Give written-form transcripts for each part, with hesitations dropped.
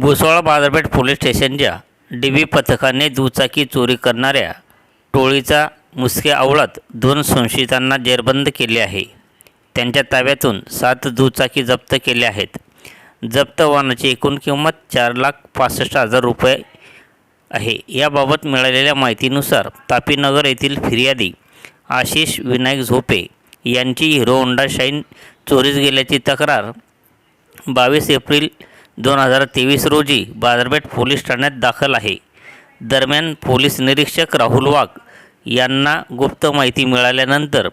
भुसावळ बाजारपेठ पोलीस स्टेशनच्या डीबी पथकाने दुचाकी चोरी करणाऱ्या टोळीचा मुसक्या आवळत 2 संशयितांना जेरबंद केले आहे. त्यांच्या ताब्यातून 7 दुचाकी जप्त केल्या आहेत. जप्त वाहनाची एकूण किंमत 4,65,000 रुपये आहे. याबाबत मिळालेल्या माहितीनुसार तापीनगर येथील फिर्यादी आशिष विनायक झोपे यांची हिरो होंडा शाईन चोरीस गेल्याची तक्रार 22 एप्रिल 2023 रोजी बाजारपेठ पोलीस ठाण्यात दाखल आहे. दरम्यान पोलीस निरीक्षक राहुल वाघ यांना गुप्त माहिती मिळाल्यानंतर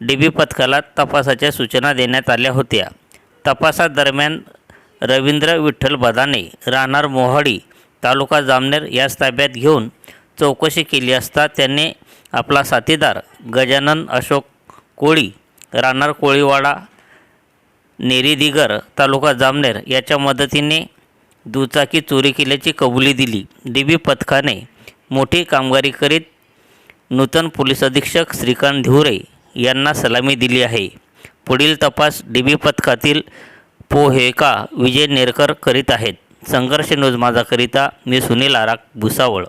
डीबी पथकाला तपासाच्या सूचना देण्यात आल्या होत्या. तपासादरम्यान रवींद्र विठ्ठल बदाने राहणार मोहाडी तालुका जामनेर यास ताब्यात घेऊन चौकशी केली असता त्याने आपला साथीदार गजानन अशोक कोळी राहणार कोळीवाडा नेरी दिगर तालुका जामनेर याच्या मदतीने दुचाकी चोरी केल्याची कबुली दिली. डीबी पथकाने मोठी कामगिरी करीत नूतन पोलीस अधीक्षक श्रीकांत धिवरे यांना सलामी दिली आहे. पुढील तपास डीबी पथकातील पोहेका विजय नेरकर करीत आहेत. संघर्ष न्यूज माझाकरिता मी सुनील आराक, भुसावळ.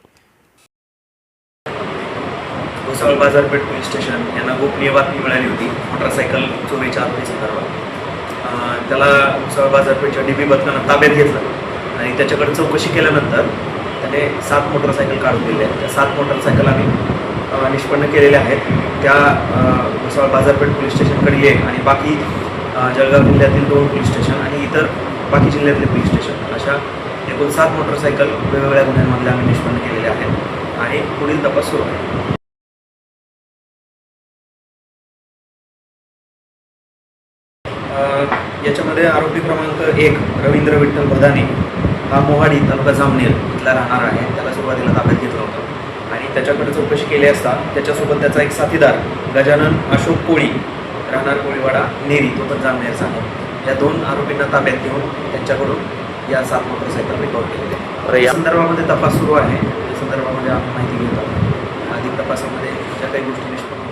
भुसावळ बाजारपेठ पोलीस स्टेशन यांना गोपनीय बातमी मिळाली होती मोटरसायकल चोरीच्या आरोपीसंदर्भात. त्याला भुसावळ बाजारपेठच्या डीबी पथकानं ताब्यात घेतलं आणि त्याच्याकडे चौकशी केल्यानंतर त्याने 7 मोटरसायकल काढून दिल्या. त्या 7 मोटरसायकल आम्ही निष्पन्न केलेल्या आहेत. त्या भुसावळ बाजारपेठ पोलीस स्टेशनकडे एक आणि बाकी जळगाव जिल्ह्यातील 2 पोलीस स्टेशन आणि इतर बाकी जिल्ह्यातले पोलीस स्टेशन अशा एकूण 7 मोटरसायकल वेगवेगळ्या गुन्ह्यांमधल्या आम्ही निष्पन्न केलेल्या आहेत आणि पुढील तपास सुरू आहे. याच्यामध्ये आरोपी क्रमांक 1 रवींद्र विठ्ठल बदाने हा मोहाडी तालुका जामनेर इथला राहणार आहे. त्याला सुरुवातीला ताब्यात घेतलं होतं आणि त्याच्याकडे चौकशी केली असता त्याच्यासोबत त्याचा एक साथीदार गजानन अशोक कोळी राहणार कोळीवाडा नेरी तो पण जामनेरचा आहे. या 2 आरोपींना ताब्यात घेऊन त्यांच्याकडून या 7 मोटरसायकल रिकवर केलेल्या आहेत. या संदर्भामध्ये तपास सुरू आहे. या संदर्भामध्ये आपण माहिती घेत आहोत. अधिक तपासामध्ये ज्या काही गोष्टी निष्पन्न